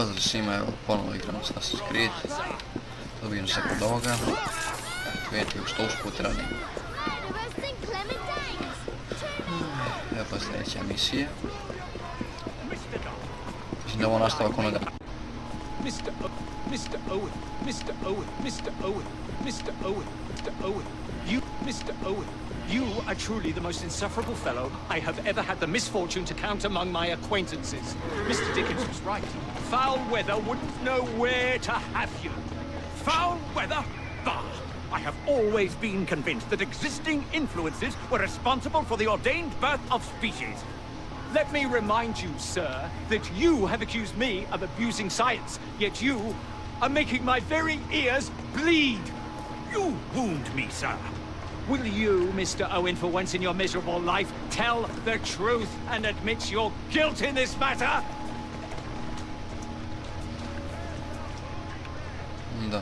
pozdrav svima, evo ponovo igram Srpski Creed. Dobijem se kod ovoga. Vidite što usput radim. Evo pa sljedeća misija. Mislim da ovo nastavak onoga. Mr. Owen, Mr. Owen, Mr. Owen, Mr. Owen, Mr. Owen, Mr. Owen, you are truly the most insufferable fellow I have ever had the misfortune to count among my acquaintances. Mr. Dickens was right. Foul weather wouldn't know where to have you. Foul weather? Bah! I have always been convinced that existing influences were responsible for the ordained birth of species. Let me remind you, sir, that you have accused me of abusing science, yet you are making my very ears bleed. You wound me, sir. Will you, Mr. Owen, for once in your miserable life, tell the truth and admit your guilt in this matter? Da.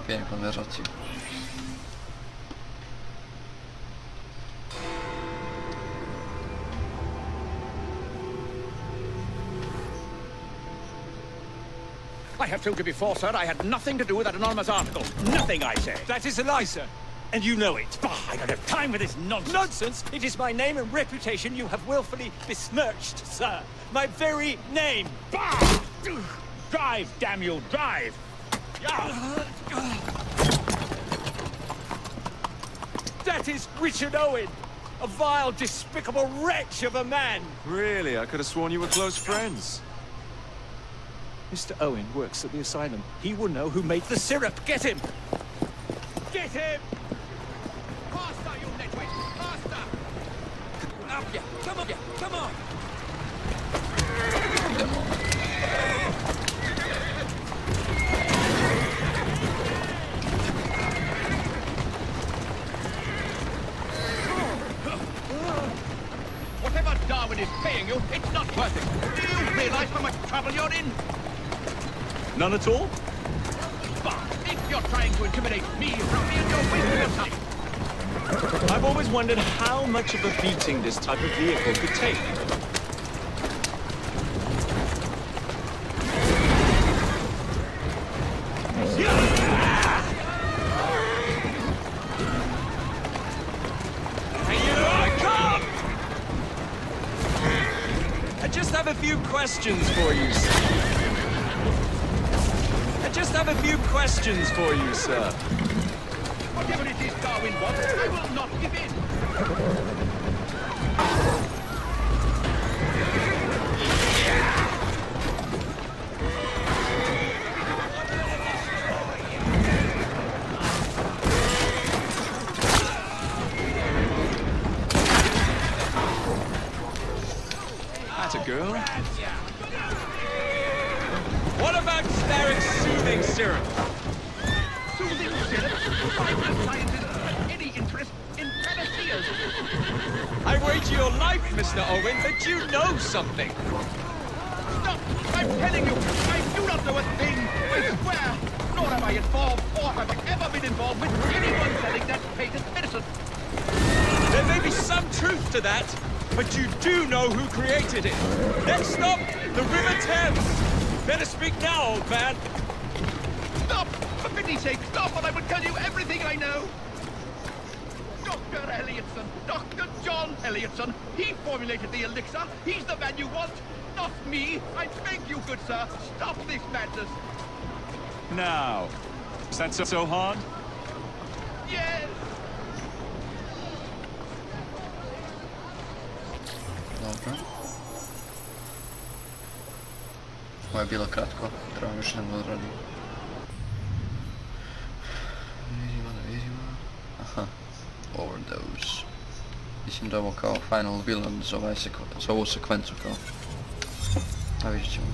Pijem konverzaciju. I have told you before, sir, I had nothing to do with that anonymous article. Nothing, I say. That is a lie, sir. And you know it. Bah, I don't have time for this nonsense. Nonsense? It is my name and reputation you have willfully besmirched, sir. My very name. Bah! Drive, damn you, drive! That is Richard Owen, a vile, despicable wretch of a man. Really? I could have sworn you were close friends. Mr. Owen works at the asylum. He will know who made the syrup. Get him! Get him! Faster, you nitwit! Faster! Up ya! Come on! Come on! Whatever Darwin is paying you, it's not worth it. Do you realize how much trouble you're in? None at all? But if you're trying to intimidate me, Ruffy, you're wasting your time. I've always wondered how much of a beating this type of vehicle could take. Here I come! I just have a few questions for you, sir. Just have a few questions for you, sir. Whatever it is Darwin wants, I will not give in. That's a girl. What about Starrick's soothing syrup? Soothing syrup? Why have scientists had any interest in panaceas? I wager your life, Mr. Owen, that you know something. Stop! I'm telling you, I do not know a thing! I swear! Nor am I involved, or have I ever been involved with anyone selling that patent medicine! There may be some truth to that, but you do know who created it. Next stop, the River Thames. Better speak now, old man. Stop! For pity's sake, stop, or I will tell you everything I know! Dr. Elliotson, Dr. John Elliotson, he formulated the elixir. He's the man you want, not me. I beg you, good sir, stop this madness. Now, is that so hard? Yes! Dobro. Ovo je bilo kratko, trebam još jedno odradim. Da vidimo. Aha, overdose. Mislim da je ovo kao final villain za ovu sekvencu kao. A vidjet ćemo.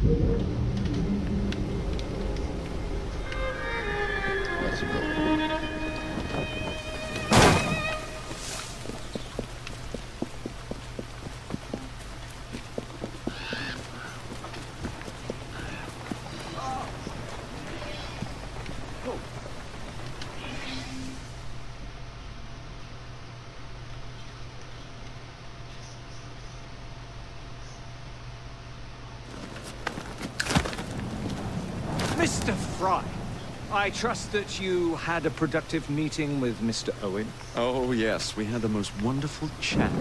Let's go. Mr. Fry, I trust that you had a productive meeting with Mr. Owen. Oh, yes, we had the most wonderful chat.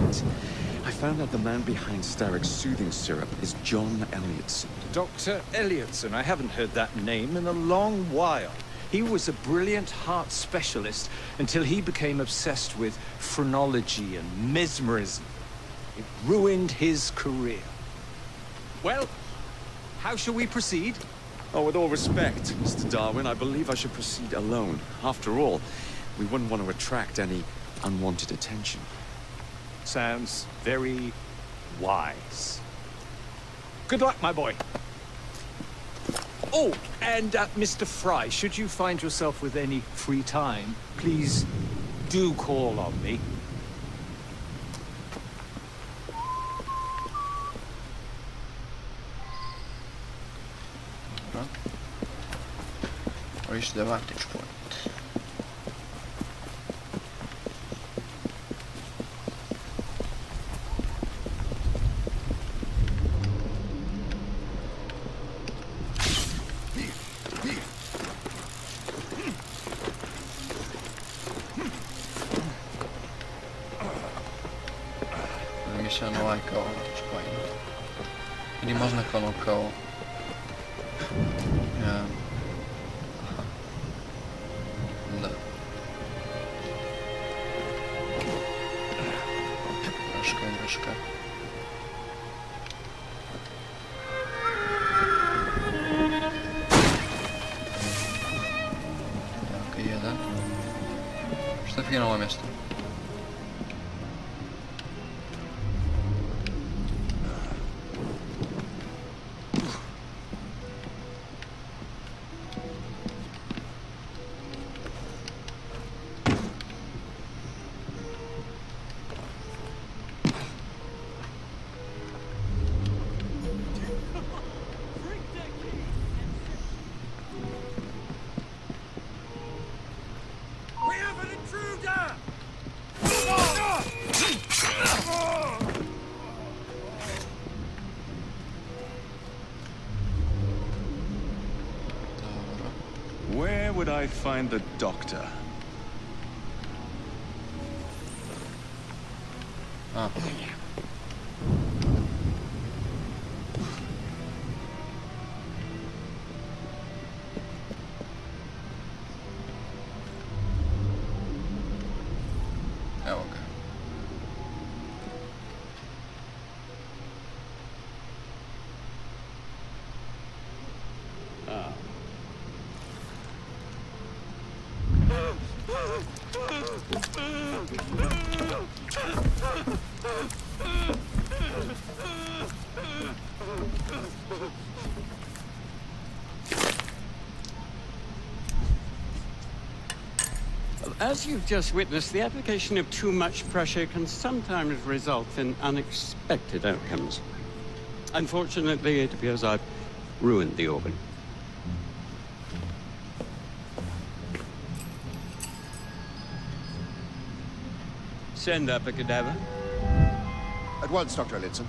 I found out the man behind Starrick's soothing syrup is John Elliotson. Dr. Elliotson, I haven't heard that name in a long while. He was a brilliant heart specialist until he became obsessed with phrenology and mesmerism. It ruined his career. Well, how shall we proceed? Oh, with all respect, Mr. Darwin, I believe I should proceed alone. After all, we wouldn't want to attract any unwanted attention. Sounds very wise. Good luck, my boy. Oh, and Mr. Fry, should you find yourself with any free time, please do call on me. Dobra. Reach the vantage point. Misja na koło, spokojnie. I nie można koło. Nie. Aha. No. Troszkę. Tak, jeden. Przed chwilą mam jeszcze. Where would I find the doctor? A. Evo ga. As you've just witnessed, the application of too much pressure can sometimes result in unexpected outcomes. Unfortunately, it appears I've ruined the organ. Send up a cadaver. At once, Dr. Elliotson.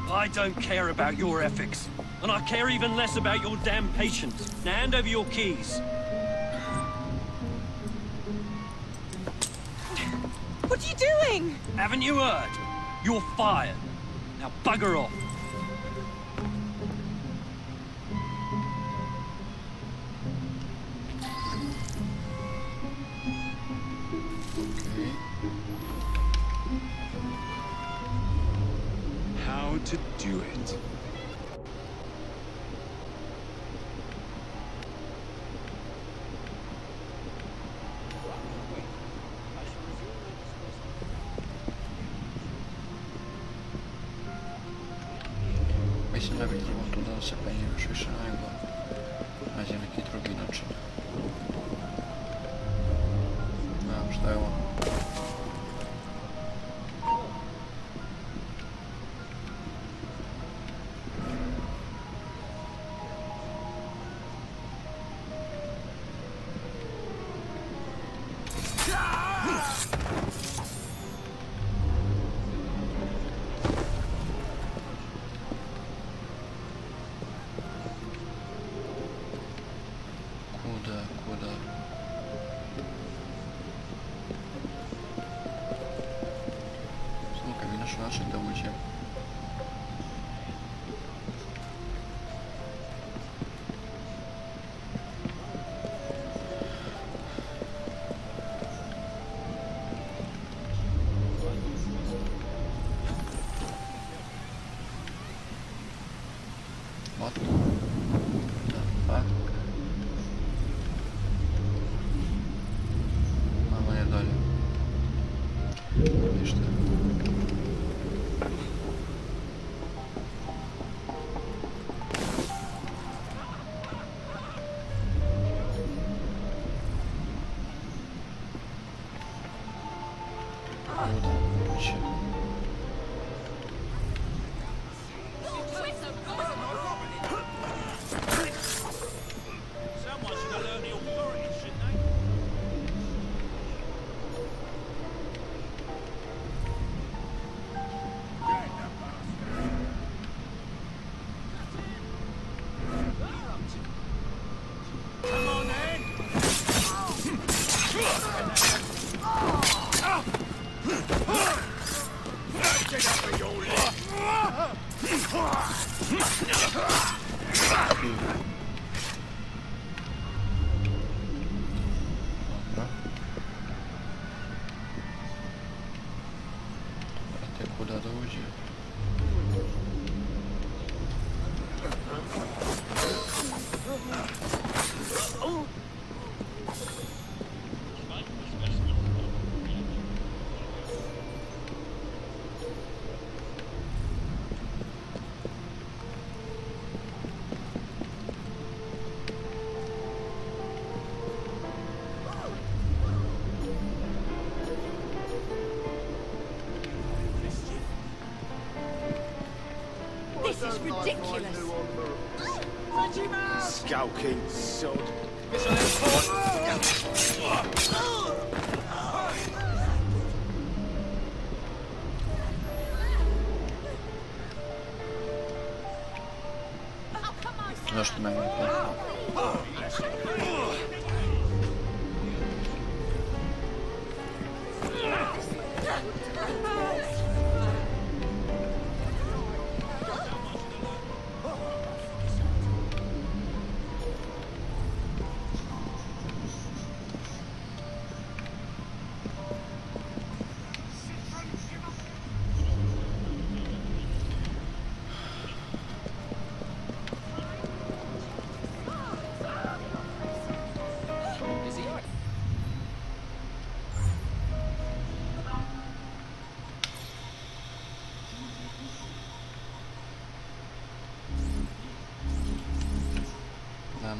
I don't care about your ethics. And I care even less about your damn patience. Now hand over your keys. What are you doing? Haven't you heard? You're fired. Now bugger off. Okay. How to do it? Ne bi trebalo tu da se penjem još više, nego nađe neki drugi način. Nemam šta je ovo. Kuda? Samo kad bi našao način da uđem. What the fuck? Ajmo je dalje. Ništa. Kuda ući? Kuda da uđe? This is ridiculous. Skulking sod. Zašto meni je to?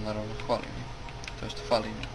Naravno, hvali mi. To jest fali mi.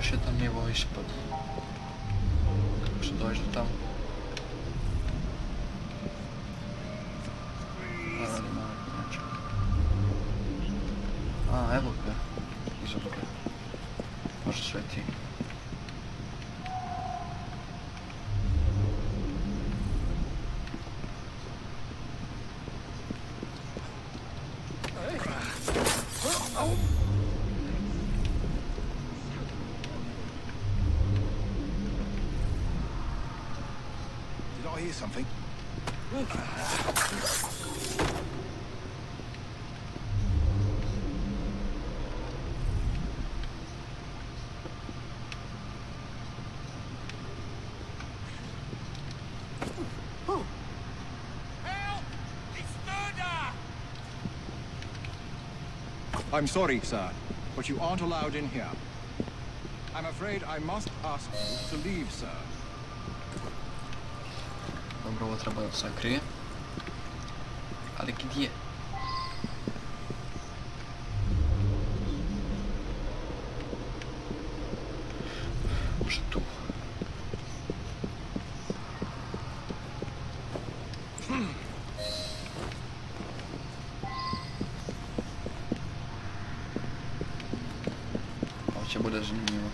još jedan nivo ispod. Kako se dođe do tamo? A, evo ga. Iza ga. Možda sveti. Did I hear something? I'm sorry, sir, but you aren't allowed in here. I'm afraid I must ask you to leave, sir. Dobro, ovo treba da sakrije. Ali gdje? Može tu. Ovo će bude zanimljivo.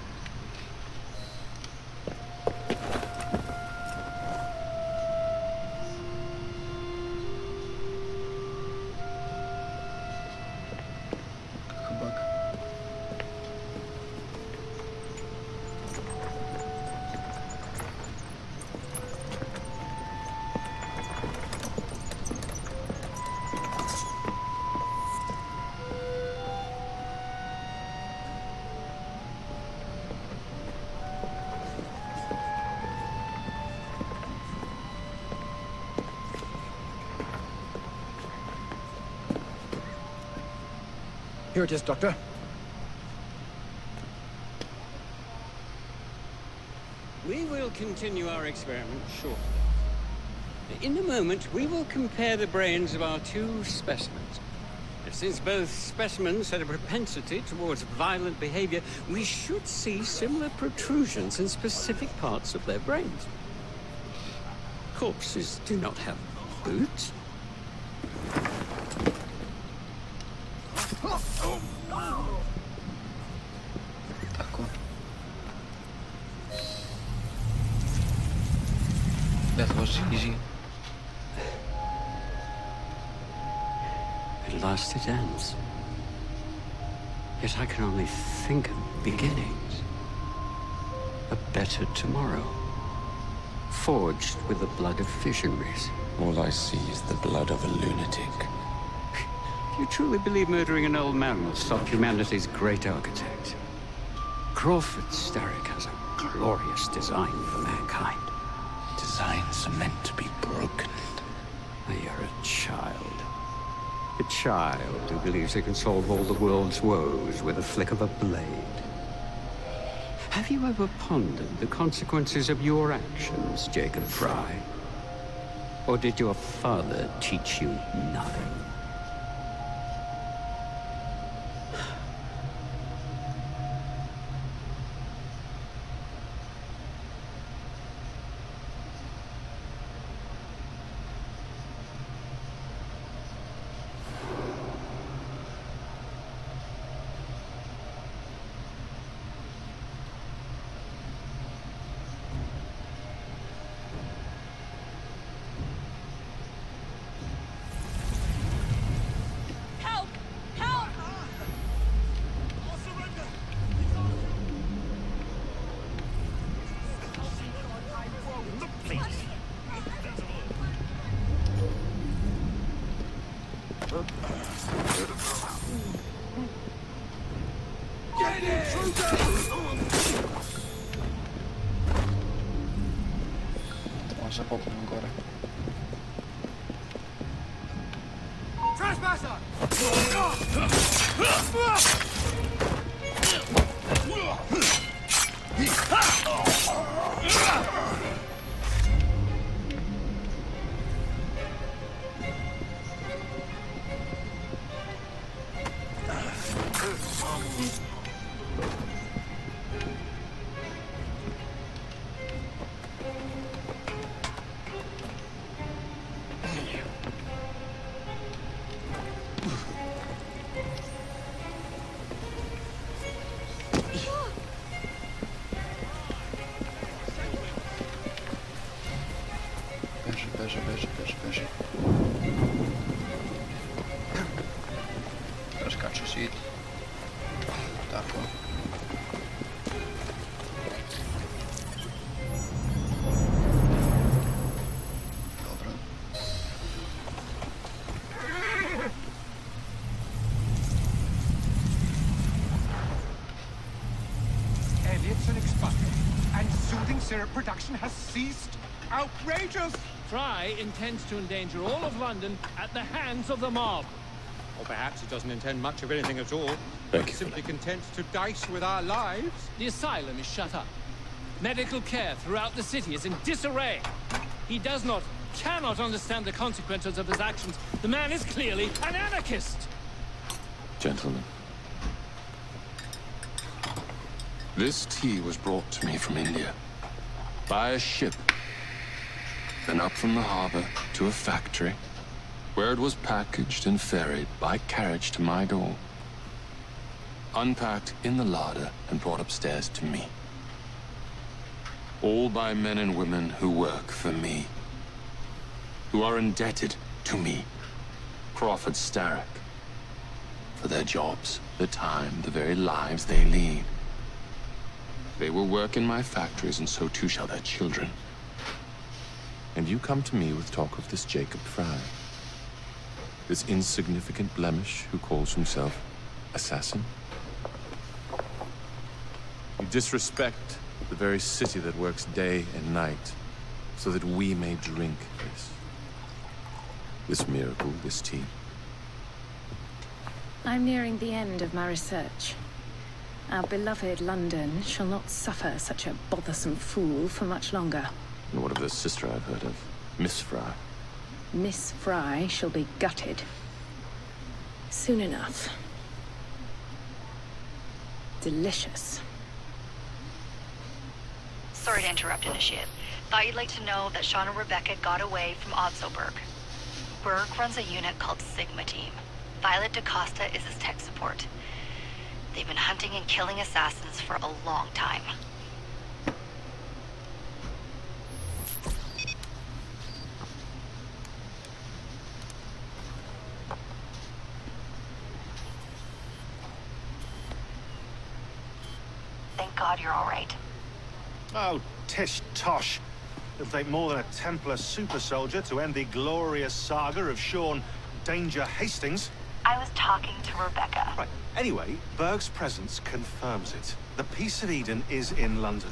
Here it is, Doctor. We will continue our experiment shortly. In a moment, we will compare the brains of our two specimens. Since both specimens had a propensity towards violent behavior, we should see similar protrusions in specific parts of their brains. Corpses do not have boots. Tako. That was easy. At last it ends. Yet I can only think of beginnings. A better tomorrow. Forged with the blood of visionaries. All I see is the blood of a lunatic. You truly believe murdering an old man will stop humanity's great architect? Crawford Starrick has a glorious design for mankind. Designs are meant to be broken. You're a child. A child who believes he can solve all the world's woes with a flick of a blade. Have you ever pondered the consequences of your actions, Jacob Fry? Or did your father teach you nothing? Help! Help! On se popnem gore. Trespasser! shit. Tak o. Dobra. Elliotson expired, and soothing syrup production has ceased. Outrageous! Fry intends to endanger all of London at the hands of the mob. Or perhaps he doesn't intend much of anything at all. Thank you. Simply content to dice with our lives. The asylum is shut up. Medical care throughout the city is in disarray. He cannot understand the consequences of his actions. The man is clearly an anarchist. Gentlemen, this tea was brought to me from India by a ship, then up from the harbor to a factory, where it was packaged and ferried by carriage to my door, unpacked in the larder and brought upstairs to me. All by men and women who work for me, who are indebted to me, Crawford Starrick, for their jobs, the time, the very lives they lead. They will work in my factories, and so too shall their children. And you come to me with talk of this Jacob Fry, this insignificant blemish who calls himself assassin? You disrespect the very city that works day and night so that we may drink this miracle, this tea. I'm nearing the end of my research. Our beloved London shall not suffer such a bothersome fool for much longer. And what of the sister I've heard of, Miss Fry? Miss Fry shall be gutted. Soon enough. Delicious. Sorry to interrupt, Initiate. Thought you'd like to know that Sean and Rebecca got away from Otzoberg. Berg runs a unit called Sigma Team. Violet DaCosta is his tech support. They've been hunting and killing assassins for a long time. Thank God you're all right. Oh, tish tosh. It'll take more than a Templar super soldier to end the glorious saga of Sean Danger Hastings. I was talking to Rebecca. Right. Anyway, Berg's presence confirms it. The Peace of Eden is in London.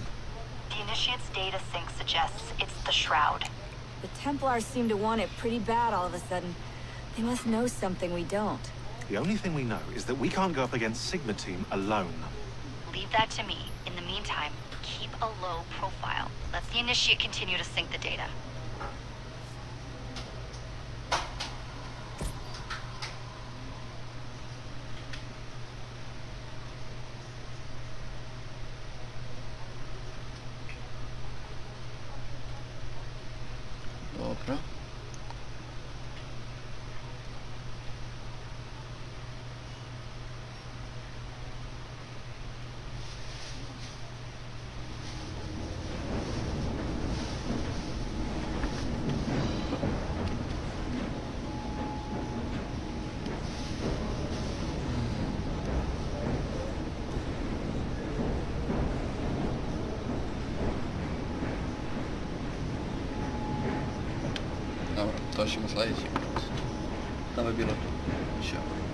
The Initiate's data sync suggests it's the Shroud. The Templars seem to want it pretty bad all of a sudden. They must know something we don't. The only thing we know is that we can't go up against Sigma Team alone. Leave that to me. In the meantime, keep a low profile. Let the Initiate continue to sync the data. Dobra. Dobra, to się zleje. Nowy bilet. Siema.